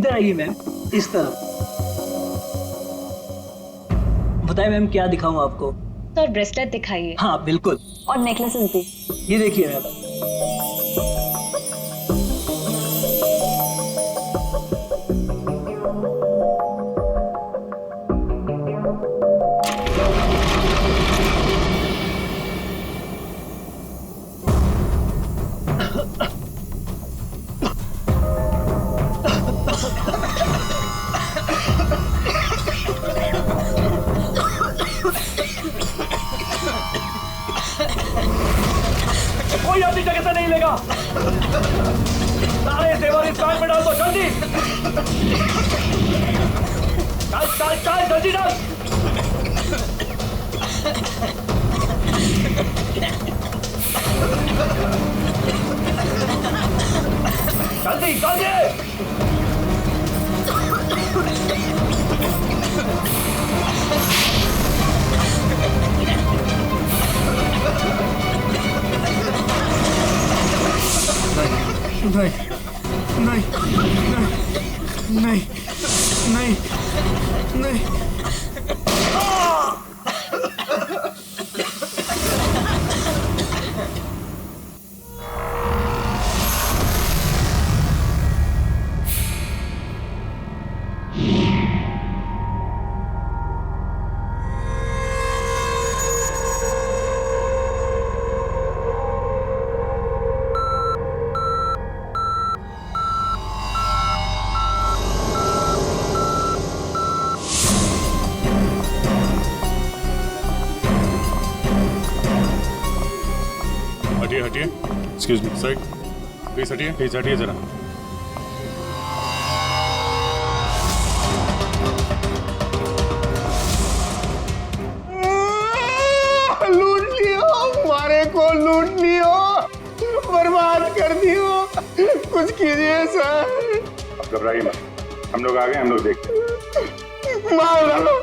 इधर आइए मैम, इस तरफ। बताइए मैम क्या दिखाऊं आपको? सर ब्रेसलेट दिखाइए। हाँ बिल्कुल। और नेकलेसेस भी। ये देखिए मैडम। कोई अपनी जगह से नहीं लेगा। सारे जेवर इस बैग में डाल दो, जल्दी। डाल डाल डाल, जल्दी डाल। जल्दी जल्दी। नहीं नहीं नहीं नहीं नहीं नहीं। हटिए हटिए, एक्सक्यूज मी सर, प्लीज हटिए जरा। लूट लियो, हमारे को लूट लियो, बर्बाद कर दियो, कुछ कीजिए सर। अब घबराइए मत, हम लोग आ गए, हम लोग देखते हैं। मार डालो,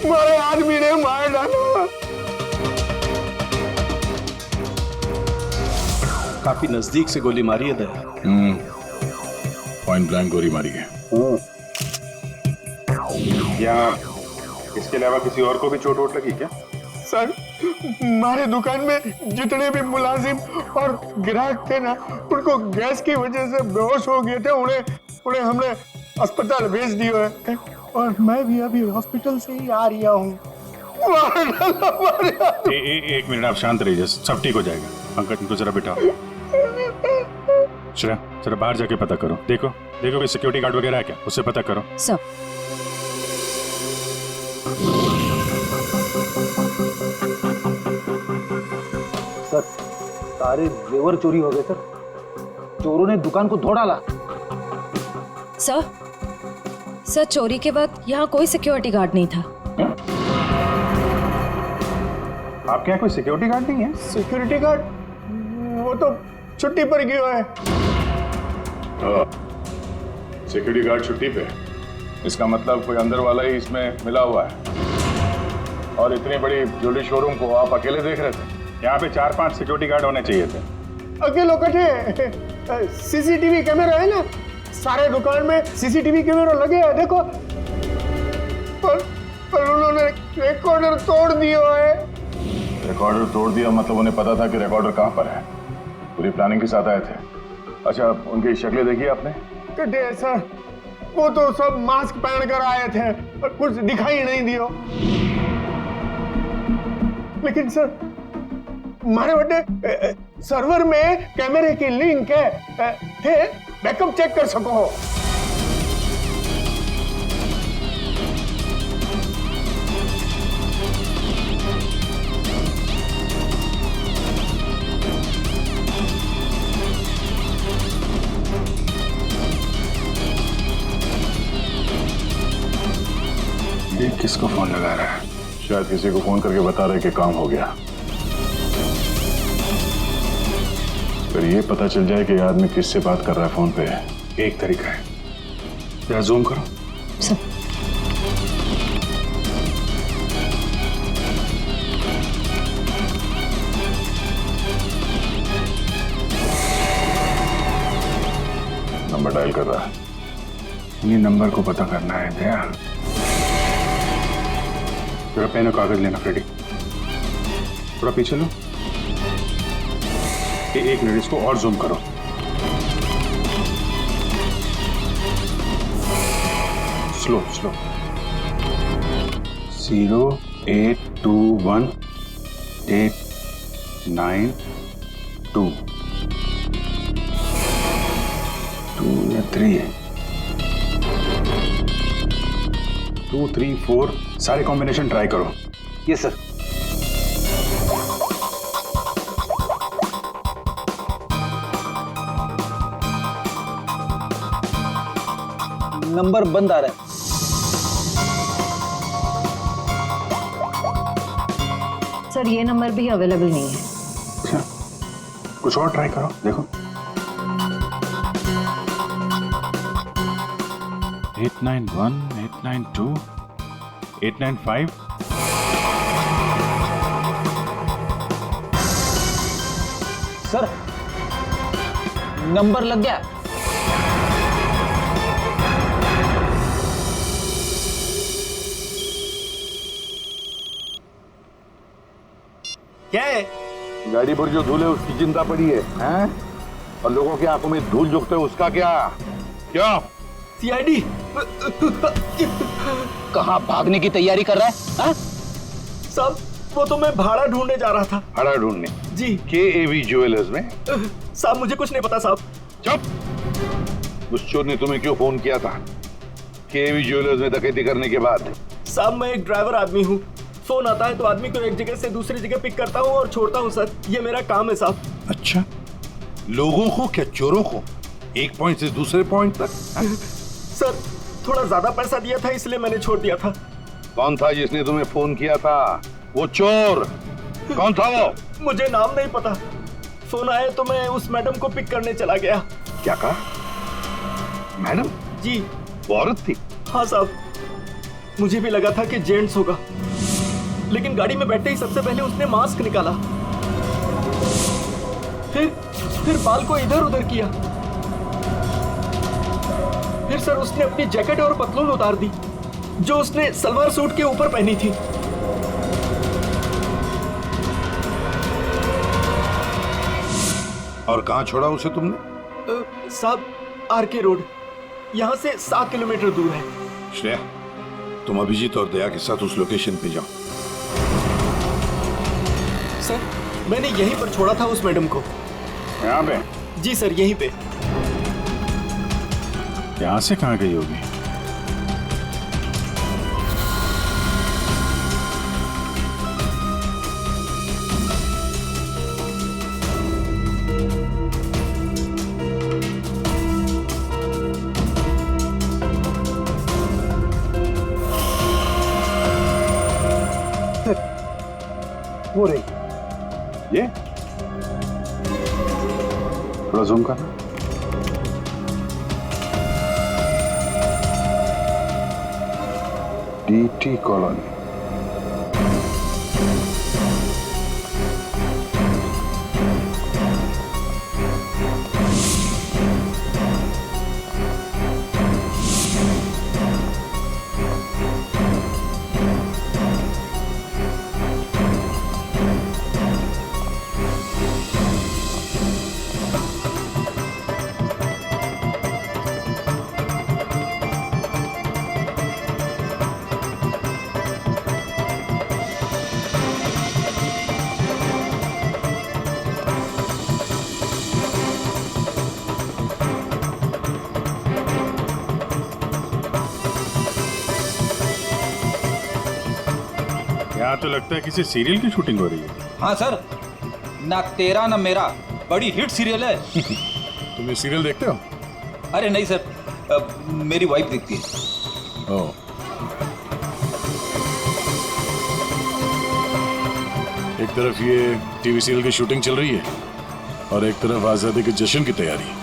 हमारे आदमी ने मार डालो। काफी नजदीक से गोली मारी है दया। पॉइंट ब्लैंक गोली मारी है। क्या इसके अलावा किसी और को भी चोट वोट लगी क्या? सर हमारे दुकान में जितने भी मुलाजिम और ग्राहक थे ना, उनको गैस की वजह से बेहोश हो गए थे। उन्हें हमने अस्पताल भेज दिया है और मैं भी अभी हॉस्पिटल से ही आ रहा हूँ। एक मिनट आप शांत रहिए, सब ठीक हो जाएगा। पंकज इनको जरा बिठाओ। श्रेया जरा बाहर जाके पता करो, देखो कि सिक्योरिटी गार्ड वगैरह है क्या, उससे पता करो। सर सर सारे जेवर चोरी हो गए सर। चोरों ने दुकान को तोड़ डाला। सर चोरी के बाद यहाँ कोई सिक्योरिटी गार्ड नहीं था। आपके यहाँ कोई सिक्योरिटी गार्ड नहीं है? सिक्योरिटी गार्ड वो तो छुट्टी पर गया है। सिक्योरिटी गार्ड छुट्टी पे, इसका मतलब कोई अंदर वाला ही इसमें मिला हुआ है। और इतनी बड़ी ज्वेलरी शोरूम को आप अकेले देख रहे थे? यहाँ पे 4-5 सिक्योरिटी गार्ड होने चाहिए थे। अकेले कटे, सीसीटीवी कैमरा है ना, सारे दुकान में सीसीटीवी कैमरा लगे हैं, देखो। पर उन्होंने रिकॉर्डर तोड़ दिया है। रिकॉर्डर तोड़ दिया मतलब उन्हें पता था कि रिकॉर्डर कहाँ पर है, पूरी प्लानिंग के साथ आए थे। अच्छा उनकी शक्लें देखी आपने? कटे सर, वो तो सब मास्क पहन कर आए थे और कुछ दिखाई नहीं दियो। लेकिन सर हमारे बटे सर्वर में कैमरे की लिंक है, थे बैकअप चेक कर सको। ये किसको फोन लगा रहा है? शायद किसी को फोन करके बता रहे कि काम हो गया। फिर ये पता चल जाए कि आदमी किससे बात कर रहा है फोन पे। एक तरीका है, जरा जूम करो। सर नंबर डायल कर रहा है। ये नंबर को पता करना है दया। जरा पेन और कागज लेना फ्रेडी। थोड़ा पीछे लो। एक मिनट, इसको और जूम करो। Slow slow. 0821892 2 या 3 है। 2 3 4 सारे कॉम्बिनेशन ट्राई करो। Yes sir. नंबर बंद आ रहा है। सर ये नंबर भी अवेलेबल नहीं है। अच्छा, कुछ और ट्राई करो, देखो। 891 892 895। सर नंबर लग गया। क्या है? गाड़ी पर जो धूल है उसकी चिंता पड़ी है, हैं? और लोगों की आंखों में धूल झोंकते है उसका क्या? क्या? सीआईडी। कहाँ भागने की तैयारी कर रहा है? हाँ? साहब वो तो मैं भाड़ा ढूंढने जा रहा था। भाड़ा ढूंढने? जी। KAV ज्वेलर्स में? साहब मुझे कुछ नहीं पता साहब। चुप! उस चोर ने तुम्हें क्यों फोन किया था KAV ज्वेलर्स में डकैती करने के बाद? साहब मैं एक ड्राइवर आदमी हूँ। फोन आता है तो आदमी को एक जगह से दूसरी जगह पिक करता हूँ और छोड़ता हूँ सर। ये मेरा काम है साहब। अच्छा, लोगों को क्या चोरों को एक पॉइंट से दूसरे पॉइंट तक? सर थोड़ा ज्यादा पैसा दिया था इसलिए मैंने छोड़ दिया था। कौन था जिसने तुम्हें फोन किया था? वो चोर कौन था वो? मुझे नाम नहीं पता। फोन आया तो मैं उस मैडम को पिक करने चला गया। क्या कहा? मैडम? जी। वो औरत थी? हाँ साहब, मुझे भी लगा था कि जेंट्स होगा, लेकिन गाड़ी में बैठते ही सबसे पहले उसने मास्क निकाला, फिर बाल को इधर उधर किया, फिर सर उसने अपनी जैकेट और पतलून उतार दी जो उसने सलवार सूट के ऊपर पहनी थी। और कहां छोड़ा उसे तुमने? साहब RK रोड, यहाँ से 7 किलोमीटर दूर है। श्रेया, तुम अभिजीत और दया के साथ उस लोकेशन पे जाओ। सर मैंने यहीं पर छोड़ा था उस मैडम को। यहाँ पे? जी सर यहीं पे। यहाँ से कहाँ गई होगी? वो रही। ये थोड़ा जूम करना। DT colony. यहाँ तो लगता है किसी सीरियल की शूटिंग हो रही है। हाँ सर, ना तेरा ना मेरा बड़ी हिट सीरियल है। तुम ये सीरियल देखते हो? अरे नहीं सर, मेरी वाइफ देखती है। ओह। एक तरफ ये टीवी सीरियल की शूटिंग चल रही है और एक तरफ आजादी के जश्न की तैयारी।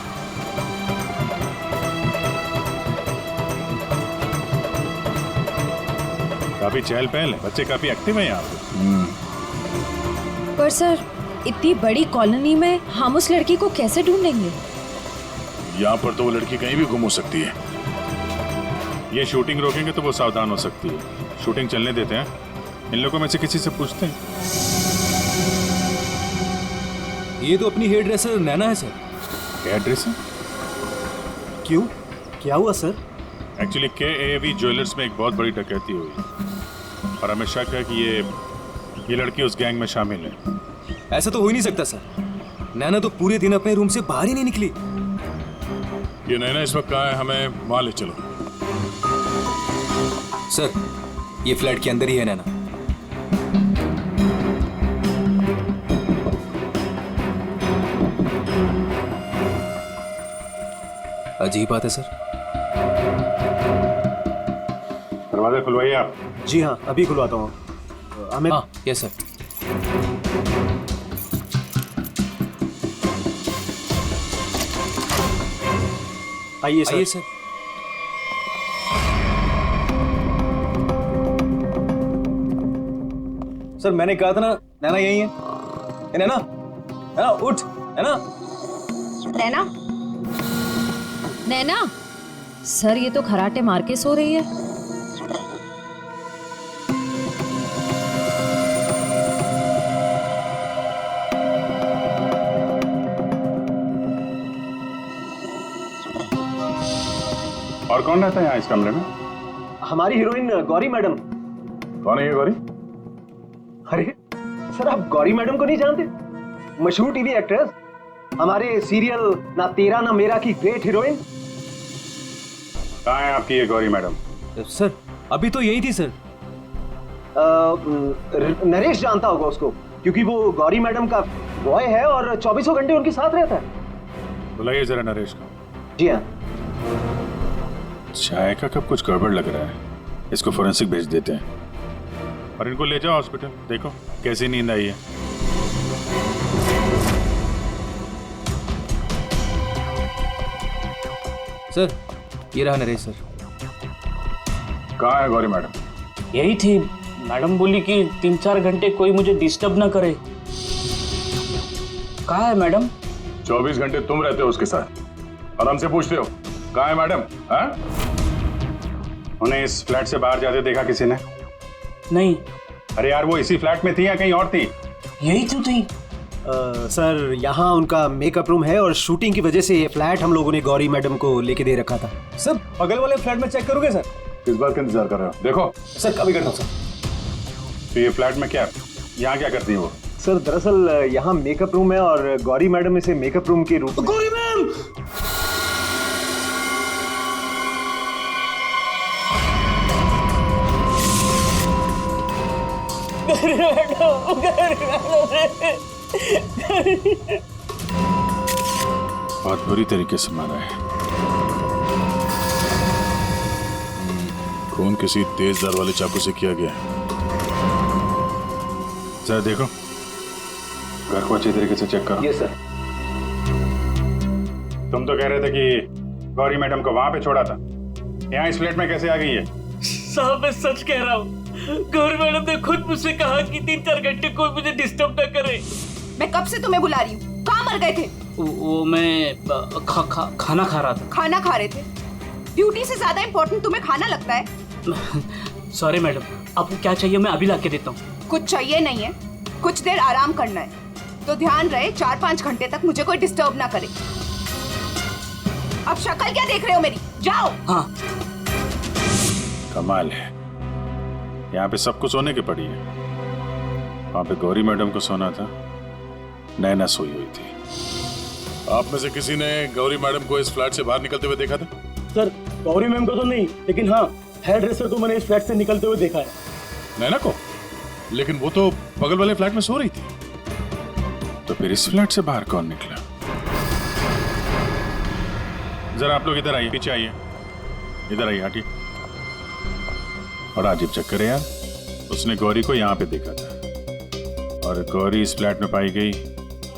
काफी चहल पहल है, बच्चे काफी एक्टिव हैं यहाँ पे। पर सर इतनी बड़ी कॉलोनी में हम उस लड़की को कैसे ढूंढेंगे? यहाँ पर तो वो लड़की कहीं भी गुम हो सकती है। ये शूटिंग रोकेंगे तो वो सावधान हो सकती है। शूटिंग चलने देते हैं, इन लोगों में से किसी से पूछते हैं। ये तो अपनी हेयर ड्रेसर नैना है सर। Hair dresser? क्यों, क्या हुआ सर? एक्चुअली KAV ज्वेलर्स में एक बहुत बड़ी डकैती हुई और हमें शक है कि ये लड़की उस गैंग में शामिल है। ऐसा तो हो ही नहीं सकता सर। नैना तो पूरे दिन अपने रूम से बाहर ही नहीं निकली। ये नैना इस वक्त कहाँ है? हमें वहाँ ले चलो। सर, ये फ्लैट के अंदर ही है नैना। अजीब बात है सर। दरवाजा खुलवाइए आप। जी हाँ, अभी खुलवाता हूँ। हमें हाँ, यस सर। आइए सर। आइए सर। सर मैंने कहा था ना, नैना यही है। नैना, नैना उठ, नैना। नैना, नैना, सर ये तो खराटे मार के सो रही है। और कौन रहता है यहाँ इस कमरे में? हमारी हीरोइन गौरी मैडम। कौन है ये गौरी? अरे सर, आप गौरी मैडम को नहीं जानते? मशहूर टीवी एक्ट्रेस, हमारे सीरियल ना तेरा ना मेरा की ग्रेट हीरोइन। कहाँ है आपकी ये गौरी मैडम? सर अभी तो यही थी सर। नरेश जानता होगा उसको, क्योंकि वो गौरी मैडम का बॉय है और 24 घंटे उनके साथ रहता है। बुलाइए जरा नरेश को। जी हाँ। चाय का कब कुछ गड़बड़ लग रहा है। इसको फोरेंसिक भेज देते हैं और इनको ले जाओ हॉस्पिटल। देखो कैसी नींद आई है। सर ये रहा नरेश सर। कहाँ है गौरी मैडम? यही थी। मैडम बोली कि 3-4 घंटे कोई मुझे डिस्टर्ब ना करे। कहाँ है मैडम? 24 घंटे तुम रहते हो उसके साथ और हमसे पूछते हो कहाँ है मैडम? हाँ? उन्हें इस फ्लैट से बाहर जाते देखा किसी ने? नहीं। अरे यार, वो इसी फ्लैट में थी या कहीं और थी? यही तो थी। सर यहाँ उनका मेकअप रूम है और शूटिंग की वजह से ये फ्लैट हम लोगों ने गौरी मैडम को लेके दे रखा था। सर बगल वाले फ्लैट में चेक करोगे सर? किस बात का इंतजार कर रहे हो? देखो सर कभी करता हूँ सर। तो ये फ्लैट में क्या, यहाँ क्या करती है वो? सर दरअसल यहाँ मेकअप रूम है और गौरी मैडम इसे मेकअप रूम के रूप में। गौरी मैम! बहुत बुरी तरीके से मारा है। खून किसी तेज धार वाले चाकू से किया गया है। जरा देखो, घर को अच्छी तरीके से चेक करो। Yes sir. तुम तो कह रहे थे कि गौरी मैडम को वहां पे छोड़ा था, यहाँ इस फ्लैट में कैसे आ गई है? साहब मैं सच कह रहा हूँ। गौरी मैडम ने खुद मुझसे कहा कि 3-4 घंटे कोई मुझे डिस्टर्ब न करे। मैं कब से तुम्हें बुला रही हूँ। कहाँ मर गए थे? वो मैं खाना खा रहा था। खाना खा रहे थे? ड्यूटी से ज्यादा इम्पोर्टेंट तुम्हें खाना लगता है? सॉरी मैडम, आपको क्या चाहिए मैं अभी लाके देता हूँ। कुछ चाहिए नहीं है, कुछ देर आराम करना है। तो ध्यान रहे 4-5 घंटे तक मुझे कोई डिस्टर्ब ना करे। अब शक्ल क्या देख रहे हो मेरी? जाओ। हाँ। कमाल है, यहाँ पे सबको सोने की पड़ी है। वहां पे गौरी मैडम को सोना था, नैना सोई हुई थी। आप में से किसी ने गौरी मैडम को इस फ्लैट से बाहर निकलते हुए देखा था? सर गौरी मैम को तो नहीं, लेकिन हाँ हेयर ड्रेसर को मैंने इस फ्लैट से निकलते हुए देखा है। नैना को? लेकिन वो तो बगल वाले फ्लैट में सो रही थी। तो फिर इस फ्लैट से बाहर कौन निकला? जरा आप लोग इधर आइए, पीछे आइए, इधर आइए, हटिए। बड़ा अजीब चक्कर है यार। उसने गौरी को यहाँ पे देखा था और गौरी इस फ्लैट में पाई गई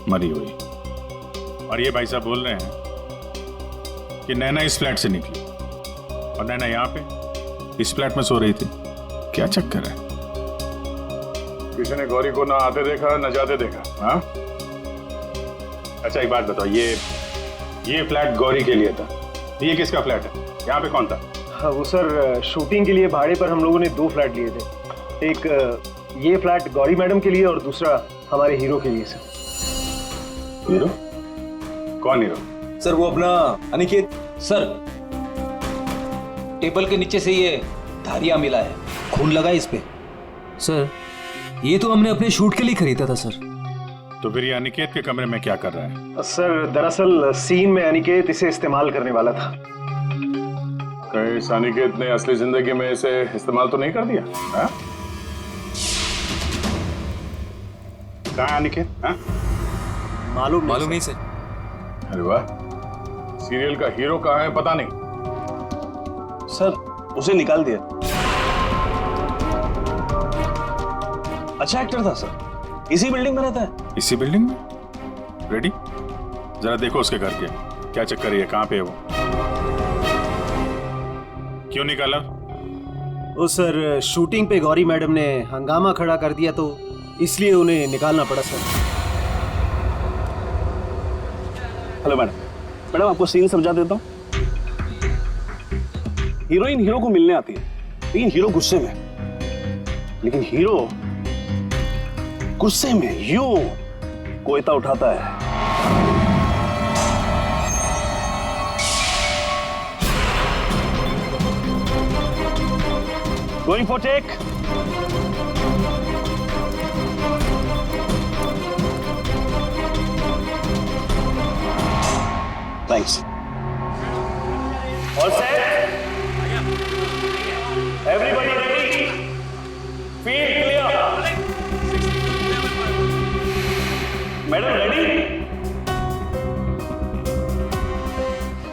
मरी हुई। और ये भाई साहब बोल रहे हैं कि नैना इस फ्लैट से निकली और नैना यहाँ पे इस फ्लैट में सो रही थी। क्या चक्कर है? किसी ने गौरी को ना आते देखा ना जाते देखा? हाँ? अच्छा एक बात बताओ, ये फ्लैट गौरी के लिए था, ये किसका फ्लैट है? यहाँ पे कौन था? हाँ, वो सर शूटिंग के लिए भाड़े पर हम लोगों ने 2 फ्लैट लिए थे। एक ये फ्लैट गौरी मैडम के लिए और दूसरा हमारे हीरो के लिए सर। हीरो? कौन हीरो? सर वो अपना अनिकेत। सर, टेबल के नीचे से ये धारियां मिला है, खून लगा है इस पे। सर ये तो हमने अपने शूट के लिए खरीदा था सर। तो फिर ये अनिकेत के कमरे में क्या कर रहा है? सर दरअसल सीन में अनिकेत इसे इस्तेमाल करने वाला था। कहीं इस अनिकेत ने असली जिंदगी में इसे इस्तेमाल तो नहीं कर दिया? हाँ? कहाँ है अनिकेत? हाँ? मालूम नहीं सर। अरे वाह, सीरियल का हीरो कहाँ है पता नहीं। सर उसे निकाल दिया। अच्छा एक्टर था सर, इसी बिल्डिंग में रहता है। इसी बिल्डिंग में? रेडी? जरा देखो उसके घर के क्या चक्कर है, कहाँ पे है वो? क्यों निकाला? वो सर शूटिंग पे गौरी मैडम ने हंगामा खड़ा कर दिया तो इसलिए उन्हें निकालना पड़ा सर। हेलो मैडम, मैडम आपको सीन समझा देता हूँ। हीरोइन हीरो को मिलने आती है, लेकिन हीरो गुस्से में, लेकिन हीरो गुस्से में यूं कोयता उठाता है। Going for take. Thanks. All set? Everybody ready? Field clear. Madam ready?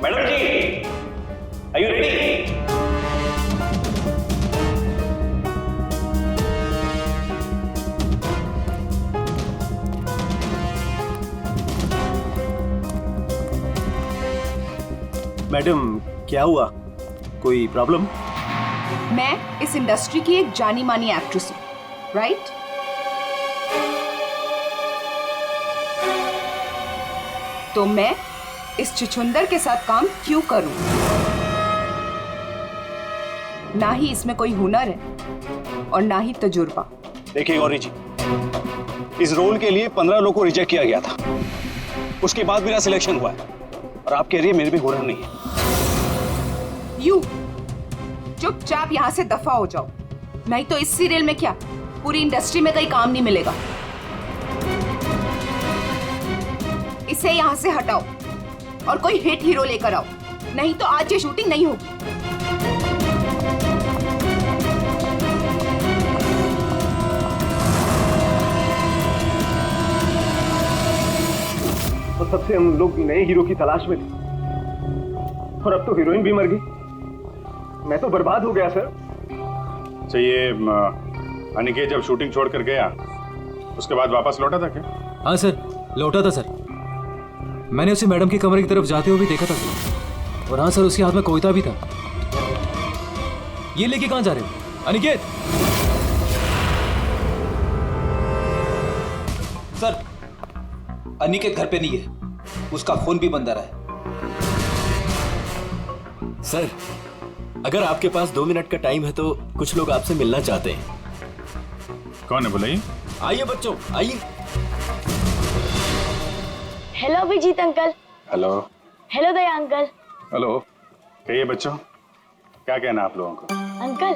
Madam ji, are you ready? Madam क्या हुआ, कोई प्रॉब्लम? मैं इस इंडस्ट्री की एक जानी मानी एक्ट्रेस हूँ, राइट? तो मैं इस छुछुंदर के साथ काम क्यों करूं? ना ही इसमें कोई हुनर है और ना ही तजुर्बा। देखिए गौरी जी, इस रोल के लिए 15 लोगों को रिजेक्ट किया गया था, उसके बाद मेरा सिलेक्शन हुआ है और आप कह रही है मेरे भी हुनर नहीं है। यू चुपचाप यहाँ से दफा हो जाओ, नहीं तो इस सीरियल में क्या पूरी इंडस्ट्री में कहीं काम नहीं मिलेगा। इसे यहाँ से हटाओ और कोई हिट हीरो लेकर आओ, नहीं तो आज ये शूटिंग नहीं होगी। और तब से हम लोग नए हीरो की तलाश में थे और अब तो हीरोइन भी मर गई। मैं तो बर्बाद हो गया सर। अच्छा ये अनिकेत जब शूटिंग छोड़ कर गया उसके बाद वापस लौटा था क्या? हाँ सर, लौटा था सर। मैंने उसे मैडम के कमरे की तरफ जाते हुए भी देखा था सर। और हाँ सर, उसके हाथ में कोयता भी था। ये लेके कहाँ जा रहे हो अनिकेत? सर, अनिकेत घर पे नहीं है, उसका फोन भी बंद आ रहा है। सर अगर आपके पास 2 मिनट का टाइम है तो कुछ लोग आपसे मिलना चाहते हैं। कौन है बुलाइए? आइए बच्चों आइए। Hello Abhijeet uncle. Hello. Hello Daya uncle. Hello. कहिए बच्चों, क्या कहना आप लोगों को? अंकल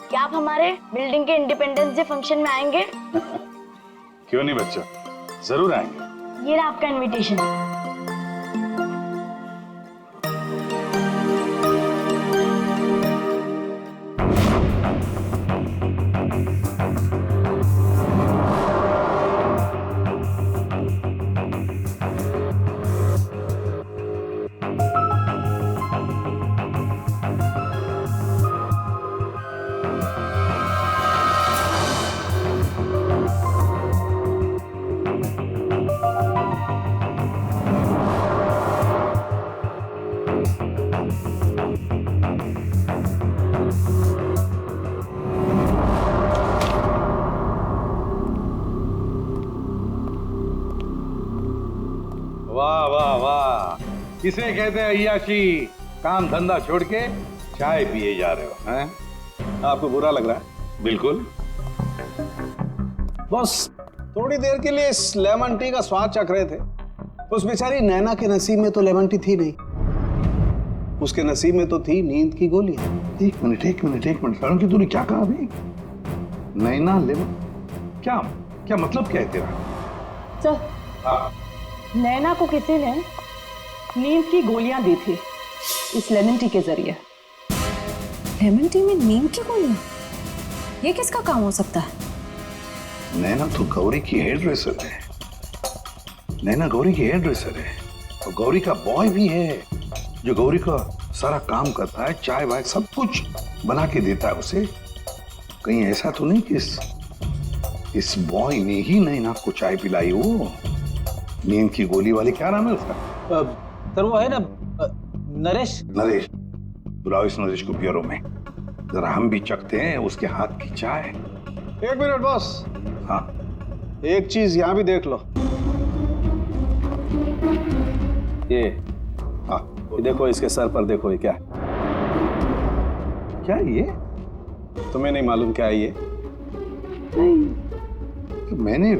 क्या आप हमारे बिल्डिंग के इंडिपेंडेंस डे फंक्शन में आएंगे? क्यों नहीं बच्चों, जरूर आएंगे। ये रहा आपका इनविटेशन। वाह वाह वाह, किसे कहते हैं अय्याशी? काम धंधा छोड़ के चाय पिए जा रहे हो हैं? आपको बुरा लग रहा है? बिल्कुल। बॉस थोड़ी देर के लिए इस लेमन टी का स्वाद चख रहे थे। उस बेचारी नैना के नसीब में तो लेमन टी थी नहीं, उसके नसीब में तो थी नींद की गोली। एक मिनट सड़न की तूने क्या कहा अभी? नैना लेमन, क्या क्या मतलब क्या है तेरा? सर, नैना को किसी ने नींद की गोलियां दी थी इस लेमन टी के जरिए। लेमन टी में नींद की गोलियां? ये किसका काम हो सकता है? नैना तो गौरी की हेयर ड्रेसर है। नैना गौरी की हेयर ड्रेसर है और गौरी का बॉय भी है जो गौरी का सारा काम करता है, चाय वाय सब कुछ बना के देता है उसे। कहीं ऐसा तो नहीं कि इस बॉय ने ही नैना को चाय पिलाई हो? नींद की गोली वाली क्या नाम है उसका? सर वो है ना नरेश। नरेश, बुलाओ इस नरेश को ब्यूरो में, जरा हम भी चखते हैं उसके हाथ की चाय। एक मिनट बॉस। हाँ, एक चीज यहां भी देख लो। ये हाँ, ये देखो इसके सर पर देखो, ये क्या है? क्या ये? तुम्हें नहीं मालूम क्या है ये? नहीं, तो मैंने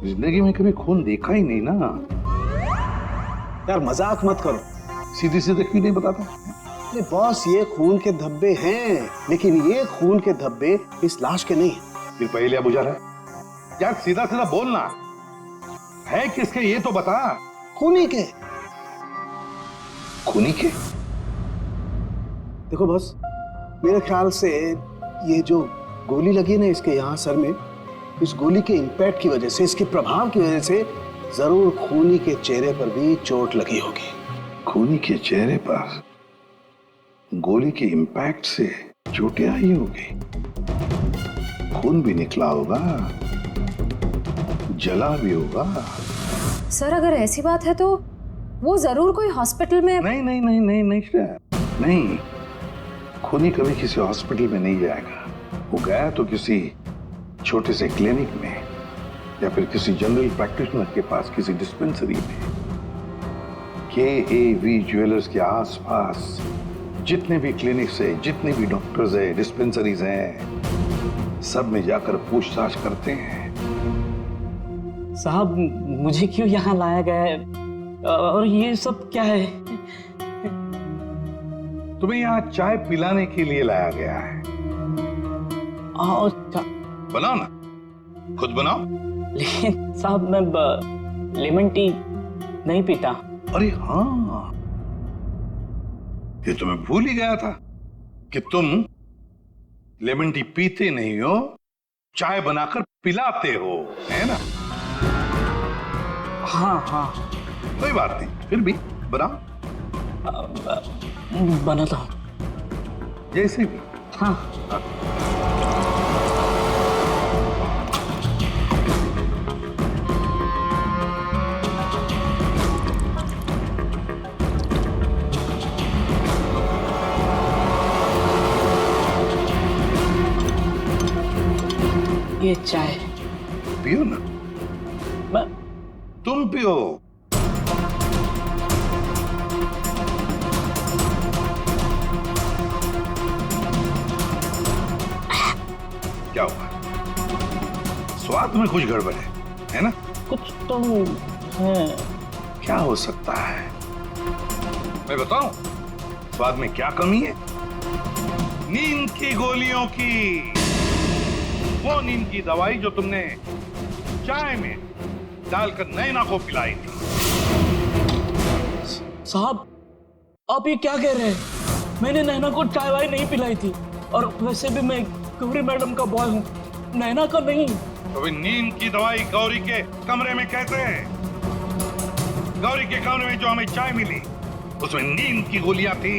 जिंदगी में कभी खून देखा ही नहीं ना। यार मजाक मत करो। सीधी सीधे क्यों नहीं बताता? अरे बॉस ये खून के धब्बे हैं, लेकिन ये खून के धब्बे इस लाश के नहीं हैं। फिर पहले बुझा रहा है यार, सीधा सीधा बोलना है किसके ये तो बता। खूनी के। खूनी के? देखो बॉस, मेरे ख्याल से ये जो गोली लगी ना इसके यहाँ सर में, इस गोली के इंपैक्ट की वजह से, इसके प्रभाव की वजह से जरूर खूनी के चेहरे पर भी चोट लगी होगी। खूनी के चेहरे पर गोली के इंपैक्ट से चोटें आई होगी, खून भी निकला होगा, जला भी होगा। सर अगर ऐसी बात है तो वो जरूर कोई हॉस्पिटल में। नहीं, खूनी कभी किसी हॉस्पिटल में नहीं जाएगा। वो गया तो किसी छोटे से क्लिनिक में या फिर किसी जनरल प्रैक्टिशनर के पास, किसी डिस्पेंसरी में। KAV ज्वेलर्स के आसपास जितने भी क्लिनिक्स है, जितने भी डॉक्टर्स है, डिस्पेंसरीज हैं, सब में जाकर पूछताछ करते हैं। साहब मुझे क्यों यहाँ लाया गया है और ये सब क्या है? तुम्हें यहाँ चाय पिलाने के लिए लाया गया है। बनाओ ना, खुद बनाओ। लेकिन साहब मैं लेमन टी नहीं पीता। अरे हाँ, ये तो मैं भूल ही गया था कि तुम लेमन टी पीते नहीं हो, चाय बनाकर पिलाते हो, है ना? हाँ। कोई बात नहीं, फिर भी बनाओ। बनाता हूँ। जैसे भी। हाँ। ये चाय पियो ना। तुम पियो। क्या हुआ? स्वाद में कुछ गड़बड़ है ना? कुछ तो है। क्या हो सकता है? मैं बताऊं स्वाद में क्या कमी है? नींद की गोलियों की, वो नींद की दवाई जो तुमने चाय में डालकर नैना को पिलाई थी। साहब आप ये क्या कह रहे हैं? मैंने नैना को चाय वाय नहीं पिलाई थी, और वैसे भी मैं गौरी मैडम का बॉय हूँ, नैना का नहीं। तो नींद की दवाई गौरी के कमरे में कैसे है? गौरी के कमरे में जो हमें चाय मिली उसमें नींद की गोलियां थी।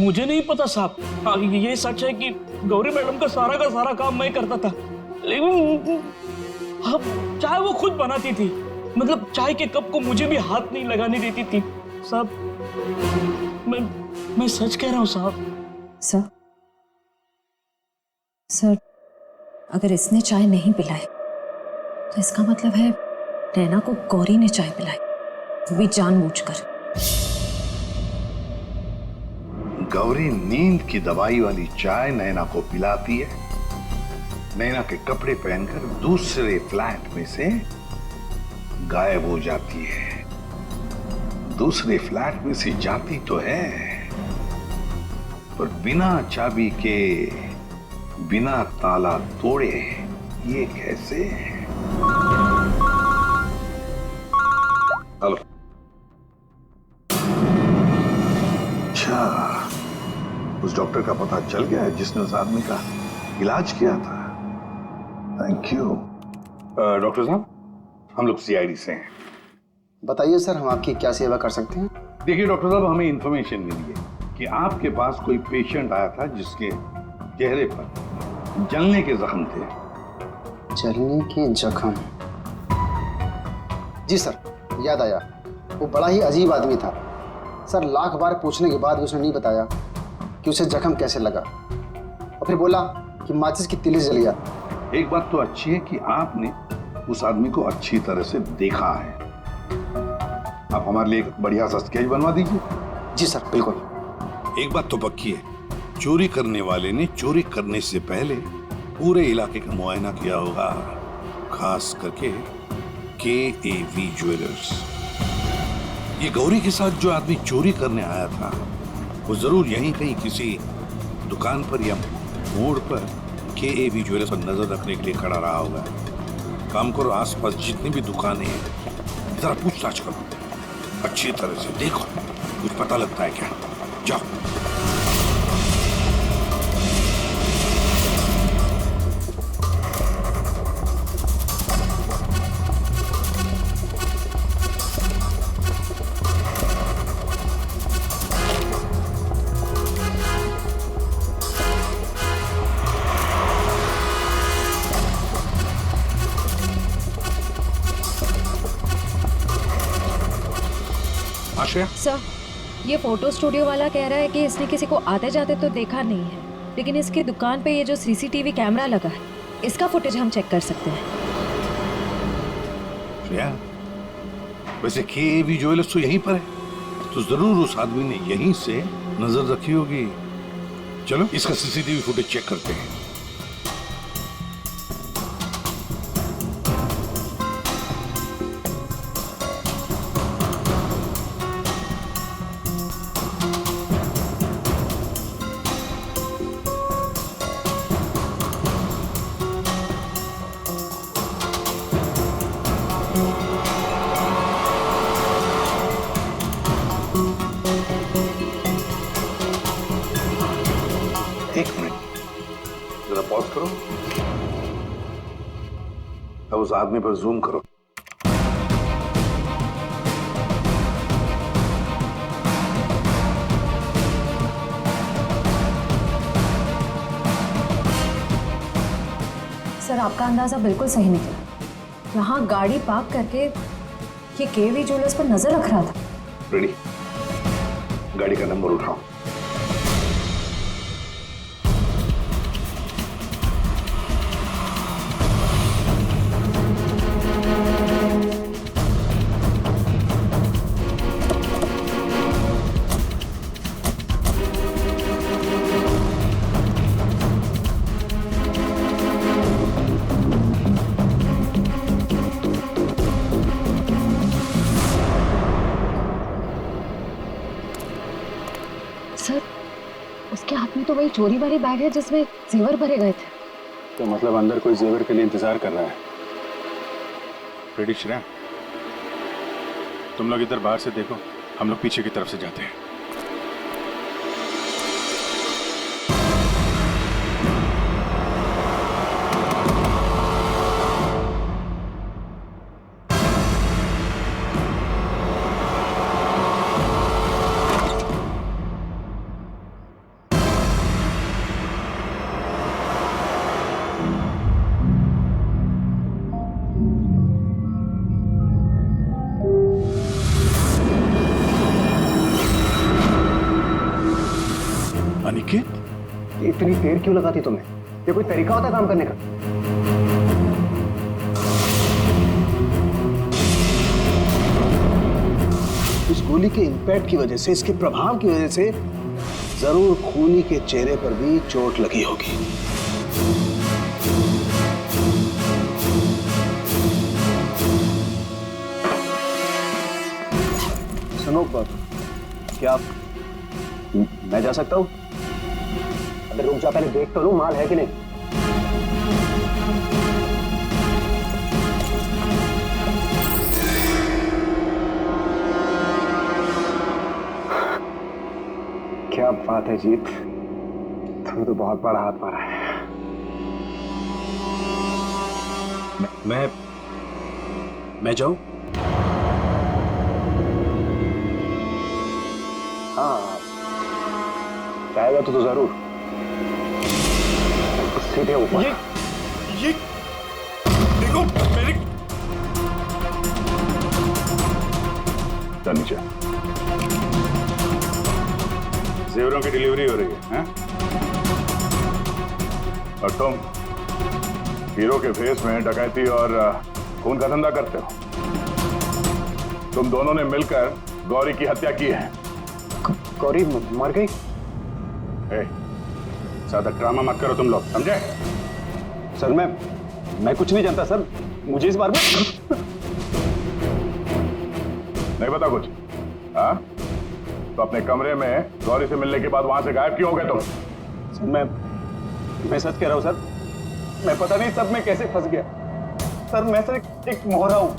मुझे नहीं पता साहब। हाँ, ये सच है कि गौरी मैडम का सारा काम मैं करता था, लेकिन अब चाय वो खुद बनाती थी। मतलब चाय के कप को मुझे भी हाथ नहीं लगाने देती थी। साहब मैं सच कह रहा हूँ साहब। सर अगर इसने चाय नहीं पिलाई तो इसका मतलब है नैना को गौरी ने चाय पिलाई, वो भी जानबूझकर। गौरी नींद की दवाई वाली चाय नैना को पिलाती है, नैना के कपड़े पहनकर दूसरे फ्लैट में से गायब हो जाती है। दूसरे फ्लैट में से जाती तो है, पर बिना चाबी के, बिना ताला तोड़े, ये कैसे? हेलो। अच्छा, उस डॉक्टर का पता चल गया है जिसने उस आदमी का इलाज किया था। Thank you. डॉक्टर साहब, हम लोग सीआईडी से हैं। बताइए सर, हम आपकी क्या सेवा कर सकते हैं? देखिए डॉक्टर साहब, हमें इंफॉर्मेशन मिली है कि आपके पास कोई पेशेंट आया था जिसके चेहरे पर जलने के जख्म थे। जलने के जख्म? जी सर, याद आया। वो बड़ा ही अजीब आदमी था सर। लाख बार पूछने के बाद भी उसने नहीं बताया कि उसे जख्म कैसे लगा, और फिर बोला कि माचिस की तिली जल गया। एक बात तो अच्छी है कि आपने उस आदमी को अच्छी तरह से देखा है। आप हमारे लिए एक बढ़िया सा स्केच बनवा दीजिए। जी सर, बिल्कुल। एक बात तो पक्की है, चोरी करने वाले ने चोरी करने से पहले पूरे इलाके का मुआयना किया होगा, खास करके KAV ज्वेलर्स। ये गौरी के साथ जो आदमी चोरी करने आया था, वो जरूर यहीं कहीं किसी दुकान पर या मोड़ पर KAV ज्वेलर्स पर नजर रखने के लिए खड़ा रहा होगा। काम करो, आसपास जितनी भी दुकानें हैं जरा पूछताछ करो, अच्छी तरह से देखो, कुछ पता लगता है क्या। जाओ। सर, ये फोटो स्टूडियो वाला कह रहा है कि इसने किसी को आते जाते तो देखा नहीं है, लेकिन इसकी दुकान पे ये जो CCTV कैमरा लगा है, इसका फुटेज हम चेक कर सकते हैं। वैसे KAV ज्वेलर्स तो यहीं पर है, तो जरूर उस आदमी ने यहीं से नजर रखी होगी। चलो इसका CCTV फुटेज चेक करते हैं। एक मिनट, जरा पॉज करो। अब उस आदमी पर जूम करो। सर, आपका अंदाजा बिल्कुल सही निकला। यहाँ गाड़ी पार्क करके ये KAV ज्वेलर्स पर नजर रख रहा था। रेडी, गाड़ी का नंबर उठाओ। सर, उसके हाथ में तो वही चोरी वाली बैग है जिसमें जेवर भरे गए थे। तो मतलब अंदर कोई जेवर के लिए इंतजार कर रहा है। रेडी श्रेया, तुम लोग इधर बाहर से देखो, हम लोग पीछे की तरफ से जाते हैं। अनिकेत, इतनी देर क्यों लगाती तुम्हें? ये कोई तरीका होता है काम करने का? इस गोली के इंपैक्ट की वजह से, इसके प्रभाव की वजह से जरूर खूनी के चेहरे पर भी चोट लगी होगी। सुनो क्या मैं जा सकता हूँ? अरे रुक जा, पहले देख तो लूं माल है कि नहीं। क्या बात है जीत, तुमने तो बहुत बड़ा हाथ मारा है। मैं जाऊं? हाँ जाएगा तो जरूर। सीधे ऊपर। ये देखो मेरे नीचे जेवरों की डिलीवरी हो रही है, हैं? और तुम हीरो के फेस में डकैती और खून का धंधा करते हो। तुम दोनों ने मिलकर गौरी की हत्या की है। गौरी मर गई? ज्यादा ड्रामा मत करो तुम लोग, समझे? सर मैं कुछ नहीं जानता सर, मुझे इस बारे में नहीं पता कुछ। हाँ तो अपने कमरे में गौरी से मिलने के बाद वहां से गायब क्यों हो गए तुम? सर मैं सच कह रहा हूं सर, मैं पता नहीं सब में कैसे फंस गया। सर मैं सर एक मोहरा हूं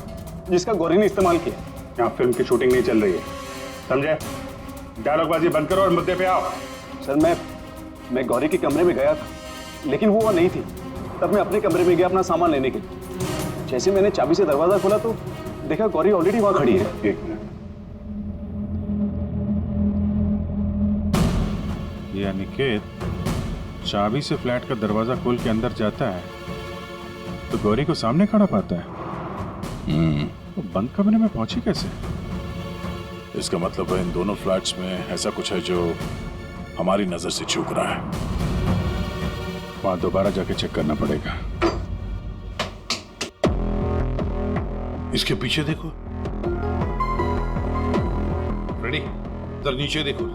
जिसका गौरी ने इस्तेमाल किया। यहाँ फिल्म की शूटिंग नहीं चल रही है, समझे? डायलॉगबाजी बंद करो और मुद्दे पे आओ। सर मैं गौरी के कमरे में गया था, लेकिन वो नहीं थी। तब मैं अपने कमरे में गया अपना सामान लेने के लिए। जैसे मैंने चाबी से दरवाजा खोला तो देखा गौरी ऑलरेडी वहां खड़ी है। एक मिनट, ये अनिकेत चाबी से फ्लैट का दरवाजा खोल के अंदर जाता है तो गौरी को सामने खड़ा पाता है। तो बंद कमरे में पहुंची कैसे? इसका मतलब है इन दोनों फ्लैट्स में ऐसा कुछ है जो हमारी नजर से चूक रहा है। वहां दोबारा जाके चेक करना पड़ेगा। इसके पीछे देखो, रेडी? इधर नीचे देखो।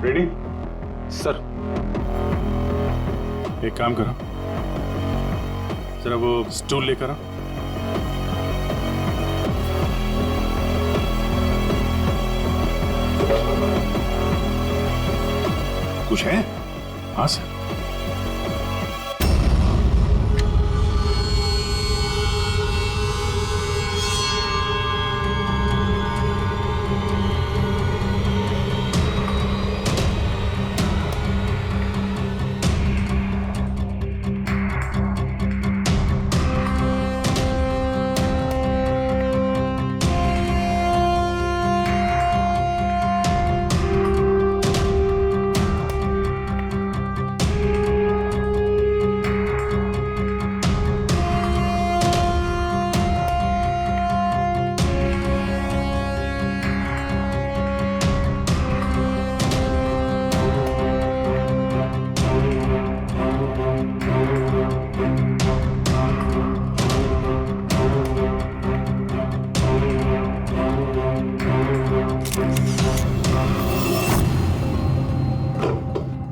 रेडी? सर एक काम करो, जरा वो स्टूल लेकर आओ। कुछ है? हाँ सर।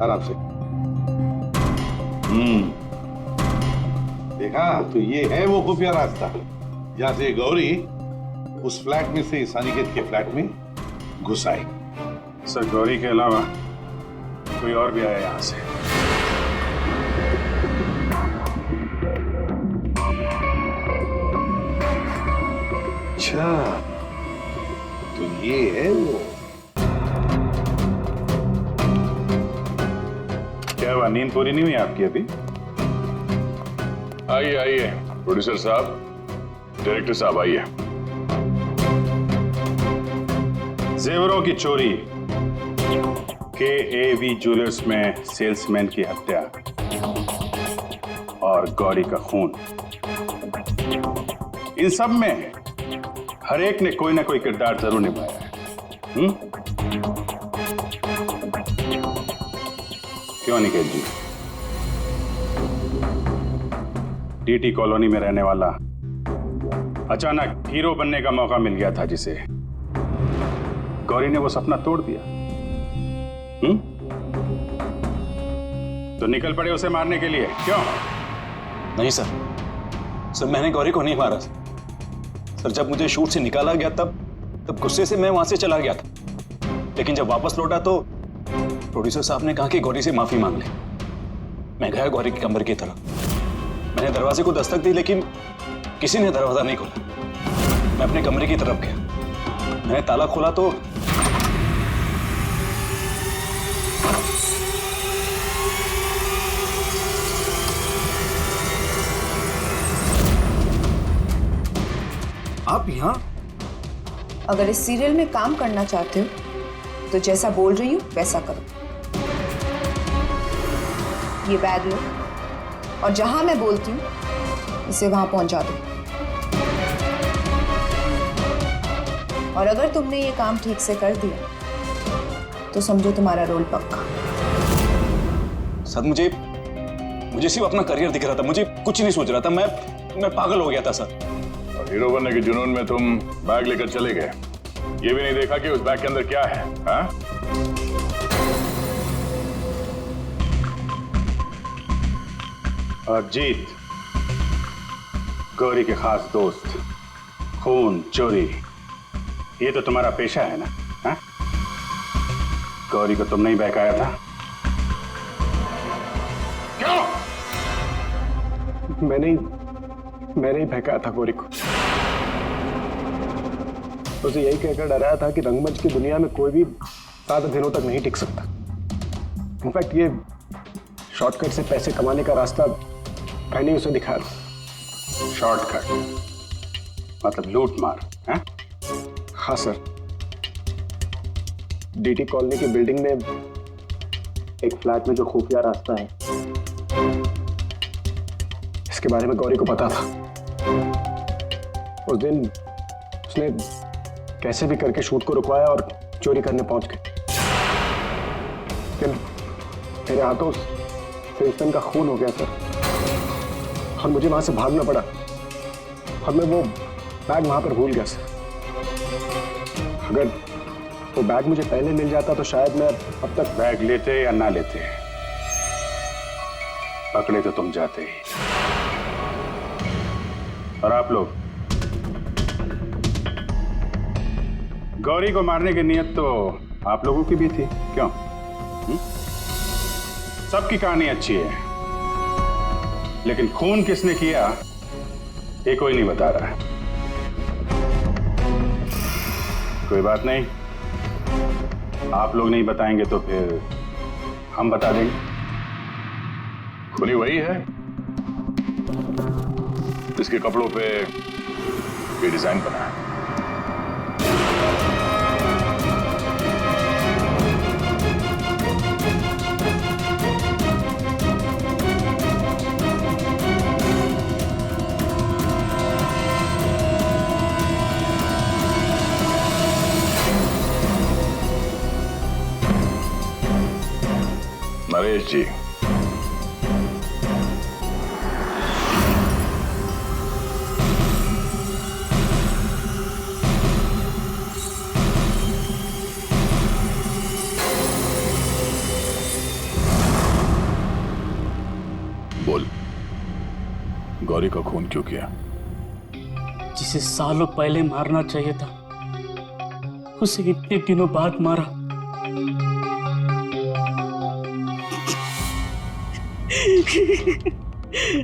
आराम से। देखा तो ये है वो खुफिया रास्ता जहां से गौरी उस फ्लैट में से इस अनिकेत के फ्लैट में घुस आई। सर गौरी के अलावा कोई और भी आया यहां से? अच्छा तो ये है वो। क्या हुआ, नींद पूरी नहीं हुई आपकी अभी? आइए आइए प्रोड्यूसर साहब, डायरेक्टर साहब आइए। जेवरों की चोरी, KAV ज्वेलर्स में सेल्समैन की हत्या और गौरी का खून, इन सब में हर एक ने कोई ना कोई किरदार जरूर निभाया है। क्यों अनिकेत जी? टीटी कॉलोनी में रहने वाला अचानक हीरो बनने का मौका मिल गया था जिसे, गौरी ने वो सपना तोड़ दिया। तो निकल पड़े उसे मारने के लिए, क्यों? नहीं सर, मैंने गौरी को नहीं मारा सर। जब मुझे शूट से निकाला गया तब गुस्से से मैं वहां से चला गया था। लेकिन जब वापस लौटा तो प्रोड्यूसर साहब ने कहा कि गौरी से माफी मांग ले। मैं गया गौरी के कमरे की तरफ। मैंने दरवाजे को दस्तक दी लेकिन किसी ने दरवाजा नहीं खोला। मैं अपने कमरे की तरफ गया। मैंने ताला खोला तो आप यहाँ? अगर इस सीरियल में काम करना चाहते हो तो जैसा बोल रही हूँ वैसा करो। ये बैग लो और जहां मैं बोलती हूँ इसे वहां पहुंचा दो। और अगर तुमने ये काम ठीक से कर दिया तो समझो तुम्हारा रोल पक्का। सर मुझे सिर्फ अपना करियर दिख रहा था, मुझे कुछ नहीं सोच रहा था। मैं पागल हो गया था सर। और हीरो बनने के जुनून में तुम बैग लेकर चले गए, ये भी नहीं देखा कि उस बैग के अंदर क्या है। हाँ? और जीत, गौरी के खास दोस्त, खून चोरी, ये तो तुम्हारा पेशा है ना? हाँ? गौरी को तुमने ही बहकाया था, क्यों? मैंने ही बहकाया था गौरी को। उसे यही कहकर डराया था कि रंगमंच की दुनिया में कोई भी ज्यादा दिनों तक नहीं टिक सकता। इनफैक्ट ये शॉर्टकट से पैसे कमाने का रास्ता मैंने उसे दिखाया था। शॉर्टकट मतलब लूट मार? है? हाँ सर, डीटी कॉलोनी की बिल्डिंग में एक फ्लैट में जो खुफिया रास्ता है, इसके बारे में गौरी को पता था। उस दिन उसने कैसे भी करके शूट को रुकवाया और चोरी करने पहुंच गए। लेकिन मेरे हाथों सेल्समैन का खून हो गया सर, और मुझे वहां से भागना पड़ा और मैं वो बैग वहां पर भूल गया सर। अगर वो बैग मुझे पहले मिल जाता तो शायद मैं अब तक। बैग लेते या ना लेते, पकड़े तो तुम जाते ही। और आप लोग, गौरी को मारने की नियत तो आप लोगों की भी थी, क्यों? सबकी कहानी अच्छी है, लेकिन खून किसने किया ये कोई नहीं बता रहा है। कोई बात नहीं, आप लोग नहीं बताएंगे तो फिर हम बता देंगे। खुली वही है, इसके कपड़ों पे ये डिजाइन बना है। नरेश जी, बोल, गौरी का खून क्यों किया? जिसे सालों पहले मारना चाहिए था उसे इतने दिनों बाद मारा।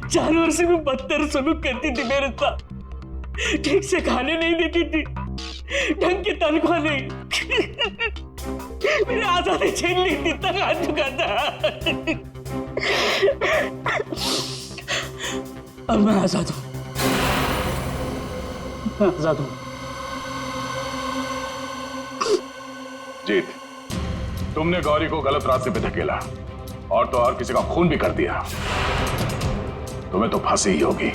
जानवर से भी बदतर सलूक करती थी मेरे साथ। ठीक से खाने नहीं देती थी, ढंग की तनख्वाह नहीं, मेरे आजादी छीन ली थी, तक आ चुका था। अब मैं आजाद हूं, मैं आजाद हूं। जीत, तुमने गौरी को गलत रास्ते पे धकेला और तो और किसी का खून भी कर दिया। तुम्हें तो फांसी ही होगी।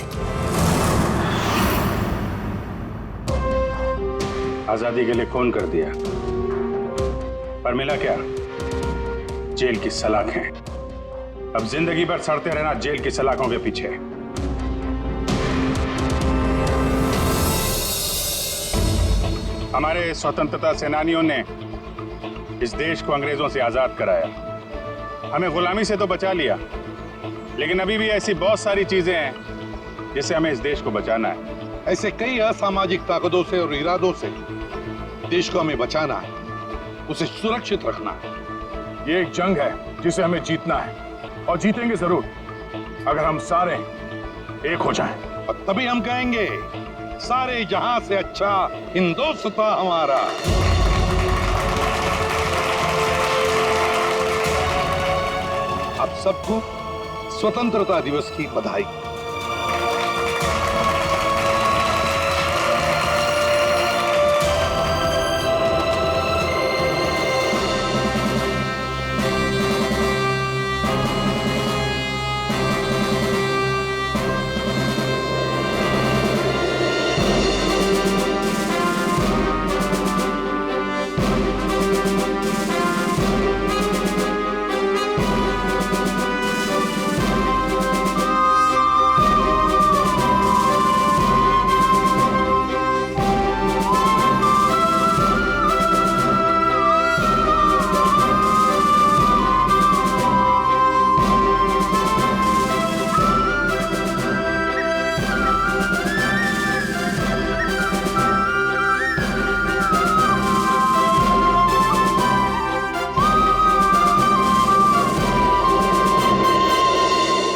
आजादी के लिए खून कर दिया, पर मिला क्या? जेल की सलाखें अब जिंदगी भर सड़ते रहना जेल की सलाखों के पीछे। हमारे स्वतंत्रता सेनानियों ने इस देश को अंग्रेजों से आजाद कराया, हमें गुलामी से तो बचा लिया, लेकिन अभी भी ऐसी बहुत सारी चीजें हैं जिससे हमें इस देश को बचाना है। ऐसे कई असामाजिक ताकतों से और इरादों से देश को हमें बचाना है, उसे सुरक्षित रखना है। ये एक जंग है जिसे हमें जीतना है, और जीतेंगे जरूर अगर हम सारे एक हो जाएं। और तभी हम कहेंगे सारे जहां से अच्छा हिंदुस्तान हमारा। आप सबको स्वतंत्रता दिवस की बधाई।